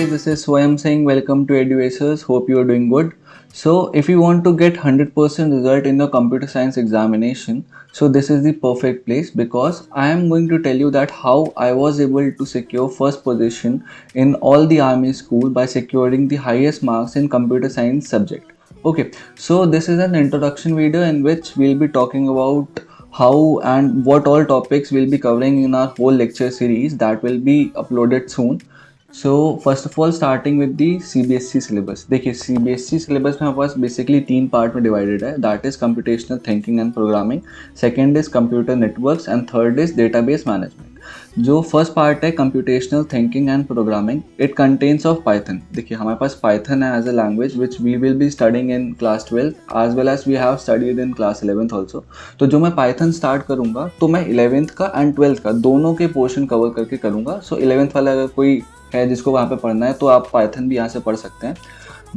this is Swayam saying welcome to EduAcers. Hope you are doing good. So, if you want to get 100% result in your computer science examination, so this is the perfect place because I am going to tell you that how I was able to secure first position in all the army school by securing the highest marks in computer science subject. Okay, so this is an introduction video in which we'll be talking about how and what all topics we'll be covering in our whole lecture series that will be uploaded soon. So first of all starting with the CBSE syllabus. देखिए CBSE syllabus में हमारे पास basically 3 part में divided है. That is computational thinking and programming, second is computer networks and third is database management. जो first part है computational thinking and programming, it contains of Python. देखिए हमारे पास पाइथन है as a language which we will be studying in class 12 as well as we have studied in class 11th also. तो जो मैं Python start करूँगा तो मैं 11th का एंड 12th का दोनों के पोर्शन कवर करके करूँगा. सो 11th वाला अगर कोई है जिसको वहाँ पे पढ़ना है तो आप पाइथन भी यहाँ से पढ़ सकते हैं.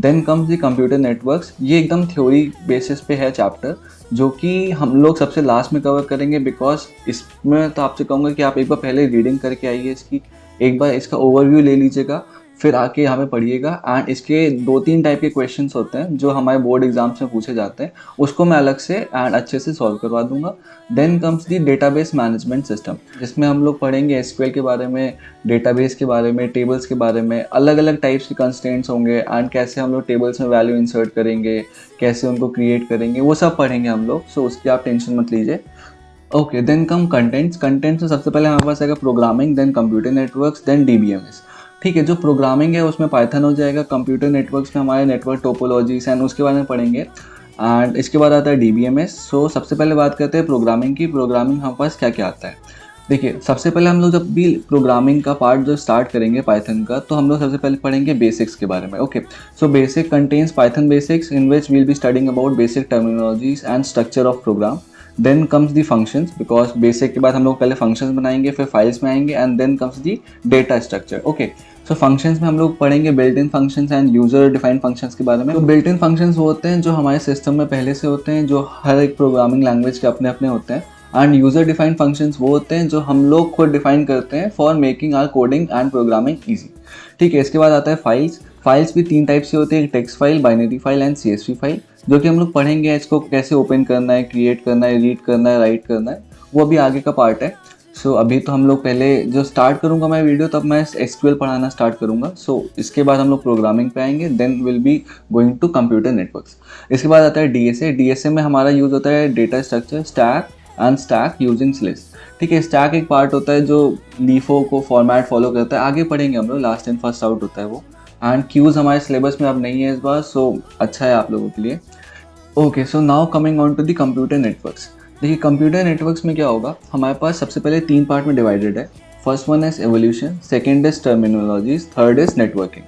Then comes the computer networks. ये एकदम थ्योरी बेसिस पे है चैप्टर जो कि हम लोग सबसे लास्ट में कवर करेंगे बिकॉज इसमें तो आपसे कहूँगा कि आप एक बार पहले रीडिंग करके आइए इसकी, एक बार इसका ओवरव्यू ले लीजिएगा, फिर आके यहाँ पे पढ़िएगा. एंड इसके 2-3 टाइप के क्वेश्चंस होते हैं जो हमारे बोर्ड एग्जाम्स में पूछे जाते हैं, उसको मैं अलग से एंड अच्छे से सॉल्व करवा दूंगा. Then comes the database management system, जिसमें हम लोग पढ़ेंगे SQL के बारे में, डेटाबेस के बारे में, टेबल्स के बारे में, अलग अलग टाइप्स के कंस्ट्रेंट्स होंगे एंड कैसे हम लोग टेबल्स में वैल्यू इंसर्ट करेंगे, कैसे उनको क्रिएट करेंगे, वो सब पढ़ेंगे हम लोग. सो उसकी आप टेंशन मत लीजिए. Okay, then come contents. Contents में सबसे पहले हमारे पास आएगा programming, then computer networks, then DBMS. ठीक है, जो प्रोग्रामिंग है उसमें पाइथन हो जाएगा. कंप्यूटर नेटवर्क्स में हमारे नेटवर्क टोपोलॉजीज एंड उसके बारे में पढ़ेंगे. एंड इसके बाद आता है DBMS. सो सबसे पहले बात करते हैं प्रोग्रामिंग की. प्रोग्रामिंग हमारे पास क्या क्या आता है. देखिए सबसे पहले हम लोग जब भी प्रोग्रामिंग का पार्ट जो स्टार्ट करेंगे पाइथन का, तो हम लोग सबसे पहले पढ़ेंगे बेसिक्स के बारे में. Okay, so basic contents Python basics in which we'll be studying about basic terminologies and structure of program. Then comes the functions, because basic के बाद हम लोग पहले फंक्शंस बनाएंगे, फिर फाइल्स में आएंगे and then comes the data structure. Okay, so functions में हम लोग पढ़ेंगे built in functions and user defined functions के बारे में. तो बिल्ट इन फंक्शंस वो होते हैं जो हमारे सिस्टम में पहले से होते हैं, जो हर एक प्रोग्रामिंग लैंग्वेज के अपने अपने होते हैं. एंड यूजर डिफाइंड फंक्शंस वो होते हैं जो हम लोग खुद डिफाइन करते हैं for making our coding and programming easy. ठीक है, इसके बाद आता है फाइल्स. फाइल्स भी 3 टाइप से होती है, text file, binary file and CSV file, जो कि हम लोग पढ़ेंगे. इसको कैसे ओपन करना है, क्रिएट करना है, रीड करना है, राइट करना है, वो भी आगे का पार्ट है. सो अभी तो हम लोग पहले जो स्टार्ट करूंगा मैं वीडियो, तब मैं SQL पढ़ाना स्टार्ट करूंगा. सो इसके बाद हम लोग प्रोग्रामिंग पे आएंगे, then will be going to computer networks. इसके बाद आता है DSA. DSA में हमारा यूज़ होता है data structure, stack and stack using list. ठीक है, स्टैक एक पार्ट होता है जो लीफो को फॉर्मेट फॉलो करता है. आगे पढ़ेंगे हम लोग, लास्ट इन फर्स्ट आउट होता है वो. एंड क्यूज़ हमारे सिलेबस में अब नहीं है इस बार, सो अच्छा है आप लोगों के लिए. Okay, so now coming on to the computer networks. देखिए कंप्यूटर नेटवर्क्स में क्या होगा, हमारे पास सबसे पहले 3 पार्ट में डिवाइडेड है. First one is evolution, second is terminologies, third is networking.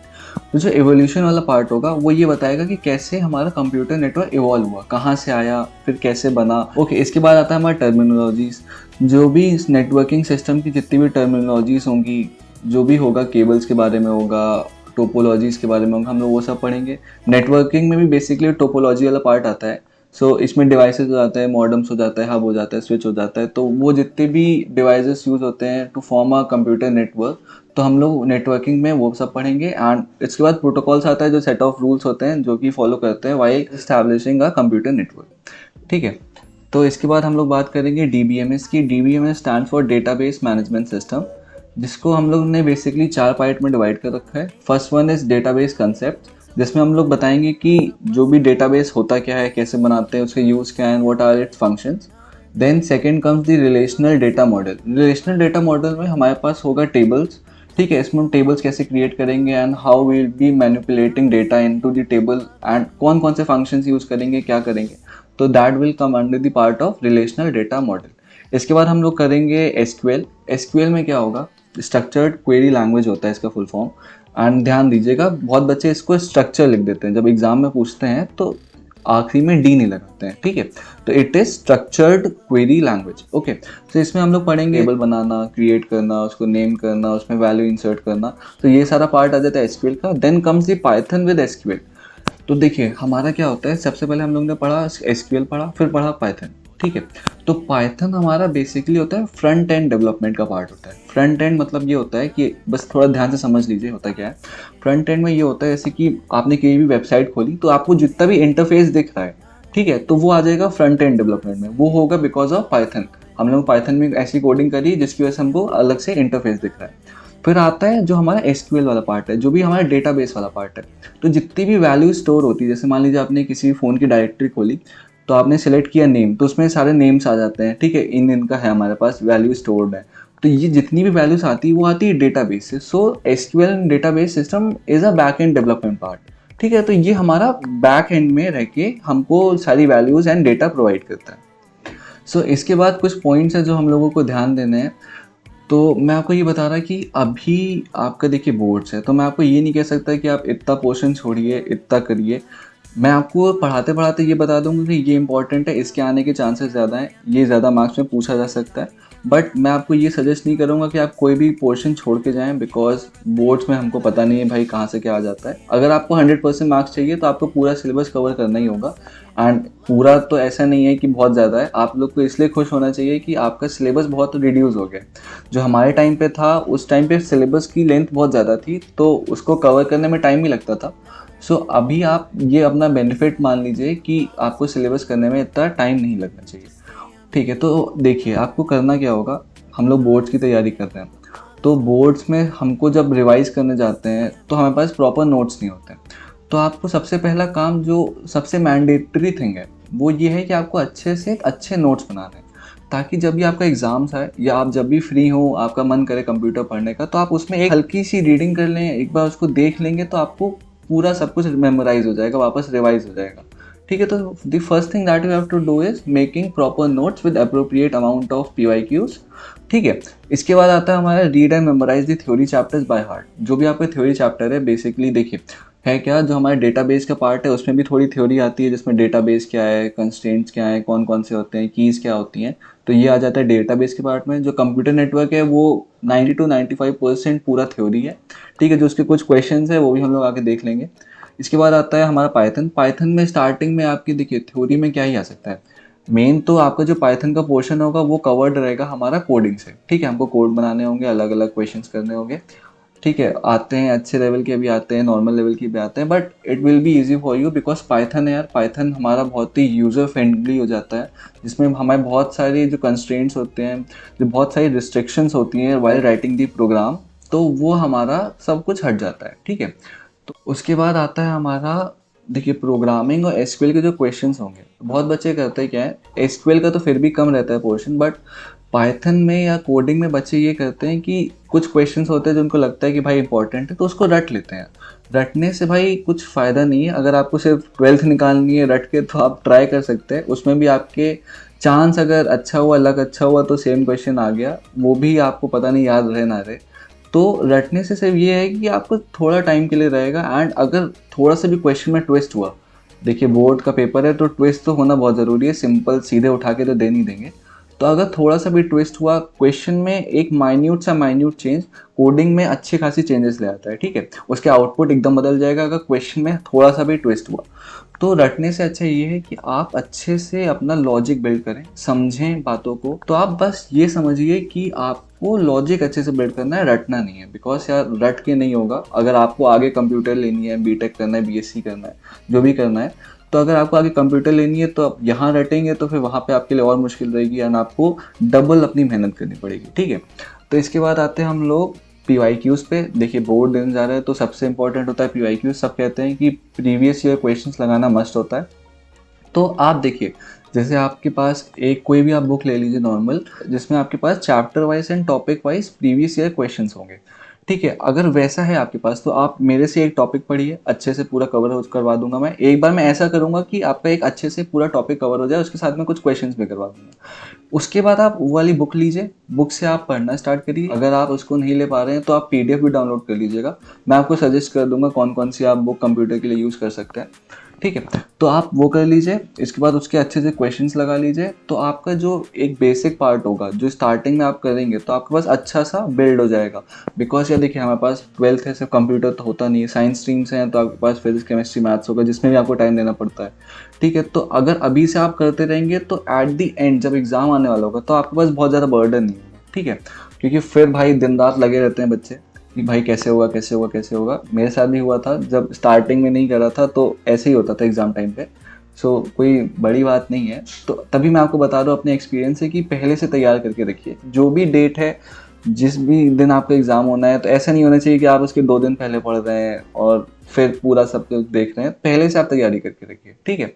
तो जो एवोल्यूशन वाला पार्ट होगा वो ये बताएगा कि कैसे हमारा कंप्यूटर नेटवर्क इवॉल्व हुआ, कहाँ से आया, फिर कैसे बना. ओके, इसके बाद आता है हमारा टर्मिनोलॉजीज. जो भी इस नेटवर्किंग सिस्टम की जितनी भी टर्मिनोलॉजीज होंगी, जो भी होगा, केबल्स के बारे में होगा, टोपोलॉजीज़ के बारे में होगा, हम लोग वो सब पढ़ेंगे. नेटवर्किंग में भी बेसिकली टोपोलॉजी वाला पार्ट आता है. सो इसमें डिवाइसेस हो जाता है, मॉडम्स हो जाता है, हब हो जाता है, स्विच हो जाता है. तो वो जितने भी डिवाइसेस यूज़ होते हैं to form a computer network, तो हम लोग नेटवर्किंग में वो सब पढ़ेंगे. एंड इसके बाद प्रोटोकॉल्स आता है जो सेट ऑफ रूल्स होते हैं जो कि फॉलो करते हैं वाइल एस्टैब्लिशिंग अ कंप्यूटर नेटवर्क. ठीक है, तो इसके बाद हम लोग बात करेंगे DBMS की. DBMS stand for database management system, जिसको हम लोग ने बेसिकली 4 पार्ट में डिवाइड कर रखा है. First one is database concept, जिसमें हम लोग बताएंगे कि जो भी डेटाबेस होता क्या है, कैसे बनाते हैं, उसके यूज़ क्या है, what are its functions. Then second comes the relational data model. Relational data model में हमारे पास होगा टेबल्स. ठीक है, इसमें हम टेबल्स कैसे क्रिएट करेंगे and how will be manipulating data into the table and कौन कौन से फंक्शंस यूज़ करेंगे, क्या करेंगे. तो that will come under the part of relational data model. इसके बाद हम लोग करेंगे SQL. SQL में क्या होगा, स्ट्रक्चर्ड क्वेरी लैंग्वेज होता है इसका फुल फॉर्म. एंड ध्यान दीजिएगा, बहुत बच्चे इसको स्ट्रक्चर लिख देते हैं, जब एग्जाम में पूछते हैं तो आखिरी में D नहीं लगाते हैं. ठीक है, तो it is structured query language. Okay, तो इसमें हम लोग पढ़ेंगे टेबल बनाना, क्रिएट करना, उसको नेम करना, उसमें वैल्यू इंसर्ट करना. तो ये सारा पार्ट आ जाता है SQL का. Then comes the Python with SQL. तो देखिए हमारा क्या होता है, सबसे पहले हम लोग ने पढ़ा SQL पढ़ा, फिर पढ़ा पाइथन. ठीक है। तो पाइथन हमारा बेसिकली होता है फ्रंट एंड डेवलपमेंट का पार्ट होता है। फ्रंट एंड मतलब ये होता है कि बस थोड़ा ध्यान से समझ लीजिए होता क्या है। फ्रंट एंड में ये होता है जैसे कि आपने कोई भी वेबसाइट खोली तो आपको जितना भी इंटरफेस दिख रहा है, ठीक है, तो वो आ जाएगा फ्रंट एंड डेवलपमेंट में, वो होगा बिकॉज ऑफ पाइथन। हम लोग पाइथन में ऐसी कोडिंग करी जिसकी वजह से हमको अलग से इंटरफेस दिख रहा है। फिर आता है जो हमारा एसक्यूएल वाला पार्ट है, जो भी हमारा डेटाबेस वाला पार्ट है। तो जितनी भी वैल्यू स्टोर होती है, जैसे मान लीजिए आपने किसी फ़ोन की डायरेक्टरी खोली, तो आपने सेलेक्ट किया नेम, तो उसमें सारे नेम्स आ जाते हैं, ठीक है, इन इनका है हमारे पास वैल्यू स्टोर्ड है। तो ये जितनी भी वैल्यूज आती है वो आती है डेटाबेस से। So SQL database system is a back end development part, ठीक है। तो ये हमारा बैक एंड में रह के हमको सारी वैल्यूज एंड डेटा प्रोवाइड करता है। सो इसके बाद कुछ पॉइंट्स हैं जो हम लोगों को ध्यान देने हैं। तो मैं आपको ये बता रहा कि अभी आपका देखिए बोर्ड्स है, तो मैं आपको ये नहीं कह सकता कि आप इतना पोर्शन छोड़िए, इतना करिए। मैं आपको पढ़ाते पढ़ाते ये बता दूंगा कि ये इंपॉर्टेंट है, इसके आने के चांसेस ज़्यादा हैं, ये ज़्यादा मार्क्स में पूछा जा सकता है। बट मैं आपको ये सजेस्ट नहीं करूँगा कि आप कोई भी पोर्शन छोड़ के जाएं, बिकॉज बोर्ड्स में हमको पता नहीं है भाई कहाँ से क्या आ जाता है। अगर आपको 100% मार्क्स चाहिए तो आपको पूरा सिलेबस कवर करना ही होगा। एंड पूरा तो ऐसा नहीं है कि बहुत ज़्यादा है, आप लोग को इसलिए खुश होना चाहिए कि आपका सिलेबस बहुत रिड्यूस हो गया। जो हमारे टाइम पे था, उस टाइम पे सिलेबस की लेंथ बहुत ज़्यादा थी, तो उसको कवर करने में टाइम भी लगता था। सो अभी आप ये अपना बेनिफिट मान लीजिए कि आपको सिलेबस करने में इतना टाइम नहीं लगना चाहिए, ठीक है। तो देखिए आपको करना क्या होगा, हम लोग बोर्ड्स की तैयारी कर रहे हैं, तो बोर्ड्स में हमको जब रिवाइज करने जाते हैं तो हमारे पास प्रॉपर नोट्स नहीं होते। तो आपको सबसे पहला काम, जो सबसे मैंडेटरी थिंग है, वो ये है कि आपको अच्छे से अच्छे नोट्स बनाने हैं, ताकि जब भी आपका एग्ज़ाम्स है या आप जब भी फ्री हो, आपका मन करे कंप्यूटर पढ़ने का, तो आप उसमें एक हल्की सी रीडिंग कर लें, एक बार उसको देख लेंगे तो आपको पूरा सब कुछ मेमोराइज हो जाएगा, वापस रिवाइज हो जाएगा, ठीक है। तो the first thing that you have to do is making proper notes with appropriate amount of PYQs, ठीक है। इसके बाद आता है हमारा read and memorise the theory chapters by heart. जो भी आपका थ्योरी चैप्टर है, बेसिकली देखिए है क्या, जो हमारे डेटाबेस का पार्ट है उसमें भी थोड़ी थ्योरी आती है, जिसमें डेटाबेस क्या है, कंस्ट्रेंट्स क्या है, कौन कौन से होते हैं, कीज़ क्या होती हैं, तो ये आ जाता है डेटाबेस के पार्ट में। जो कंप्यूटर नेटवर्क है वो 90 to 95% पूरा थ्योरी है, ठीक है। जो उसके कुछ क्वेश्चंस है वो भी हम लोग आके देख लेंगे। इसके बाद आता है हमारा पाइथन। पाइथन में स्टार्टिंग में आपकी देखिए थ्योरी में क्या ही आ सकता है, मेन तो आपका जो पाइथन का पोर्शन होगा वो कवर्ड रहेगा हमारा कोडिंग से, ठीक है। हमको कोड बनाने होंगे, अलग अलग क्वेश्चंस करने होंगे, ठीक है। आते हैं अच्छे लेवल के भी आते हैं, नॉर्मल लेवल के भी आते हैं, but it will be easy for you because Python है यार। पाइथन हमारा बहुत ही यूज़र फ्रेंडली हो जाता है, जिसमें हमारे बहुत सारे जो कंस्ट्रेंट्स होते हैं, जो बहुत सारी रिस्ट्रिक्शंस होती हैं वाइल राइटिंग दी प्रोग्राम, तो वो हमारा सब कुछ हट जाता है, ठीक है। तो उसके बाद आता है हमारा देखिए प्रोग्रामिंग और एसक्यूएल के जो क्वेश्चंस होंगे। बहुत बच्चे करते हैं क्या है, एसक्यूएल का तो फिर भी कम रहता है पोर्शन, बट पाइथन में या कोडिंग में बच्चे ये करते हैं कि कुछ क्वेश्चंस होते हैं जो उनको लगता है कि भाई इंपॉर्टेंट है, तो उसको रट लेते हैं। रटने से भाई कुछ फ़ायदा नहीं है। अगर आपको सिर्फ 12th निकालनी है रट के, तो आप ट्राई कर सकते हैं, उसमें भी आपके चांस अगर अच्छा हुआ, लक अच्छा हुआ, तो सेम क्वेश्चन आ गया, वो भी आपको पता नहीं याद रहे ना रहे। तो रटने से सिर्फ ये है कि आपको थोड़ा टाइम के लिए रहेगा। एंड अगर थोड़ा सा भी क्वेश्चन में ट्विस्ट हुआ, देखिए बोर्ड का पेपर है तो ट्विस्ट तो होना बहुत ज़रूरी है, सिंपल सीधे उठा के तो दे नहीं देंगे। तो अगर थोड़ा सा भी ट्विस्ट हुआ क्वेश्चन में, एक माइन्यूट चेंज कोडिंग में अच्छी खासी चेंजेस ले आता है, ठीक है। उसके आउटपुट एकदम बदल जाएगा अगर क्वेश्चन में थोड़ा सा भी ट्विस्ट हुआ। तो रटने से अच्छा ये है कि आप अच्छे से अपना लॉजिक बिल्ड करें, समझें बातों को। तो आप बस ये समझिए कि आपको लॉजिक अच्छे से बिल्ड करना है, रटना नहीं है। बिकॉज यार रट के नहीं होगा। अगर आपको आगे कंप्यूटर लेनी है, बीटेक करना है, बीएससी करना है, जो भी करना है, तो अगर आपको आगे कंप्यूटर लेनी है तो आप यहाँ रटेंगे तो फिर वहाँ पे आपके लिए और मुश्किल रहेगी एंड आपको डबल अपनी मेहनत करनी पड़ेगी, ठीक है। तो इसके बाद आते हैं हम लोग PYQs पे। देखिए बोर्ड देने जा रहे हैं तो सबसे इंपॉर्टेंट होता है PYQs। सब कहते हैं कि प्रीवियस ईयर क्वेश्चंस लगाना मस्ट होता है। तो आप देखिए, जैसे आपके पास एक कोई भी आप बुक ले लीजिए नॉर्मल, जिसमें आपके पास chapter wise and topic wise previous year questions होंगे, ठीक है। अगर वैसा है आपके पास तो आप मेरे से एक टॉपिक पढ़िए, अच्छे से पूरा कवर करवा दूंगा मैं। एक बार मैं ऐसा करूंगा कि आपका एक अच्छे से पूरा टॉपिक कवर हो जाए, उसके साथ में कुछ क्वेश्चंस भी करवा दूंगा। उसके बाद आप वो वाली बुक लीजिए, बुक से आप पढ़ना स्टार्ट करिए। अगर आप उसको नहीं ले पा रहे हैं तो आप PDF भी डाउनलोड कर लीजिएगा। मैं आपको सजेस्ट कर दूंगा कौन कौन सी आप बुक कंप्यूटर के लिए यूज़ कर सकते हैं, ठीक है, तो आप वो कर लीजिए। इसके बाद उसके अच्छे से क्वेश्चंस लगा लीजिए, तो आपका जो एक बेसिक पार्ट होगा जो स्टार्टिंग में आप करेंगे तो आपके पास अच्छा सा बिल्ड हो जाएगा। बिकॉज यार देखिए, हमारे पास 12th है, सिर्फ कंप्यूटर तो होता नहीं है, साइंस स्ट्रीम से हैं तो आपके पास फिजिक्स केमिस्ट्री मैथ्स होगा, जिसमें भी आपको टाइम देना पड़ता है। ठीक है, तो अगर अभी से आप करते रहेंगे तो एट दी एंड जब एग्ज़ाम आने वाला होगा तो आपके पास बहुत ज़्यादा बर्डन नहीं होगा। ठीक है, क्योंकि फिर भाई दिन रात लगे रहते हैं बच्चे कि भाई कैसे होगा कैसे होगा कैसे होगा। मेरे साथ भी हुआ था, जब स्टार्टिंग में नहीं करा था तो ऐसे ही होता था एग्ज़ाम टाइम पे। सो कोई बड़ी बात नहीं है। तो तभी मैं आपको बता दूँ अपने एक्सपीरियंस से कि पहले से तैयार करके रखिए। जो भी डेट है, जिस भी दिन आपका एग्ज़ाम होना है, तो ऐसा नहीं होना चाहिए कि आप उसके 2 दिन पहले पढ़ रहे हैं और फिर पूरा सब कुछ देख रहे हैं। पहले से आप तैयारी करके रखिए, ठीक है।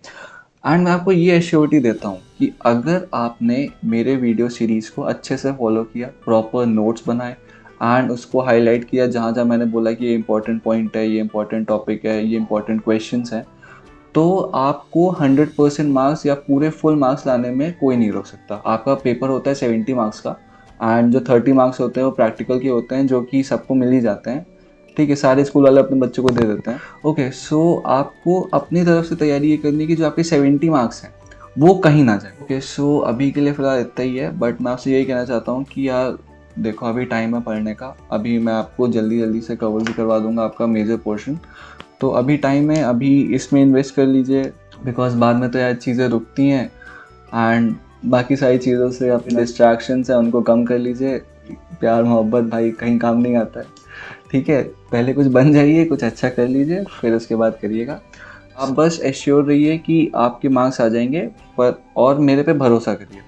एंड मैं आपको ये एश्योरिटी देता हूँ कि अगर आपने मेरे वीडियो सीरीज़ को अच्छे से फॉलो किया, प्रॉपर नोट्स बनाए एंड उसको हाईलाइट किया जहाँ जहाँ मैंने बोला कि ये इंपॉर्टेंट पॉइंट है, ये इंपॉर्टेंट टॉपिक है, ये इंपॉर्टेंट क्वेश्चंस हैं, तो आपको 100% मार्क्स या पूरे फुल मार्क्स लाने में कोई नहीं रोक सकता। आपका पेपर होता है 70 मार्क्स का, एंड जो 30 मार्क्स होते हैं वो प्रैक्टिकल के होते हैं, जो कि सबको मिल ही जाते हैं। ठीक है, सारे स्कूल वाले अपने बच्चों को दे देते हैं। ओके, सो आपको अपनी तरफ से तैयारी ये करनी है कि जो आपके 70 मार्क्स हैं वो कहीं ना जाए। ओके, सो अभी के लिए फ़िलहाल इतना ही है, बट मैं आपसे यही कहना चाहता हूँ कि यार देखो, अभी टाइम है पढ़ने का। अभी मैं आपको जल्दी जल्दी से कवर भी करवा दूंगा आपका मेजर पोर्शन। तो अभी टाइम है, अभी इसमें इन्वेस्ट कर लीजिए, बिकॉज बाद में तो यार चीज़ें रुकती हैं एंड बाकी सारी चीज़ों से अपने डिस्ट्रैक्शंस हैं उनको कम कर लीजिए। प्यार मोहब्बत भाई कहीं काम नहीं आता है। ठीक है, पहले कुछ बन जाइए, कुछ अच्छा कर लीजिए, फिर उसके बाद करिएगा। आप बस एश्योर रहिए कि आपके मार्क्स आ जाएंगे, पर और मेरे पे भरोसा करिए।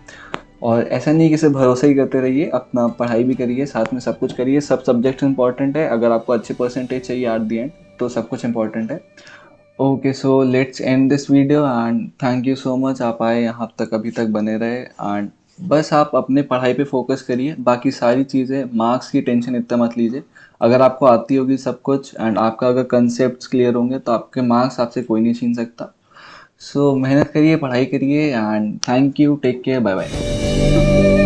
और ऐसा नहीं कि सिर्फ भरोसा ही करते रहिए, अपना पढ़ाई भी करिए, साथ में सब कुछ करिए। सब सब्जेक्ट इंपॉर्टेंट है, अगर आपको अच्छे परसेंटेज चाहिए एट द एंड तो सब कुछ इंपॉर्टेंट है। Okay, so let's end this video and thank you so much, आप आए यहाँ तक, अभी तक बने रहे। एंड बस आप अपने पढ़ाई पे फोकस करिए, बाकी सारी चीज़ें, मार्क्स की टेंशन इतना मत लीजिए। अगर आपको आती होगी सब कुछ एंड आपका अगर कंसेप्ट क्लियर होंगे तो आपके मार्क्स आपसे कोई नहीं छीन सकता। सो मेहनत करिए, पढ़ाई करिए and thank you, take care, bye bye.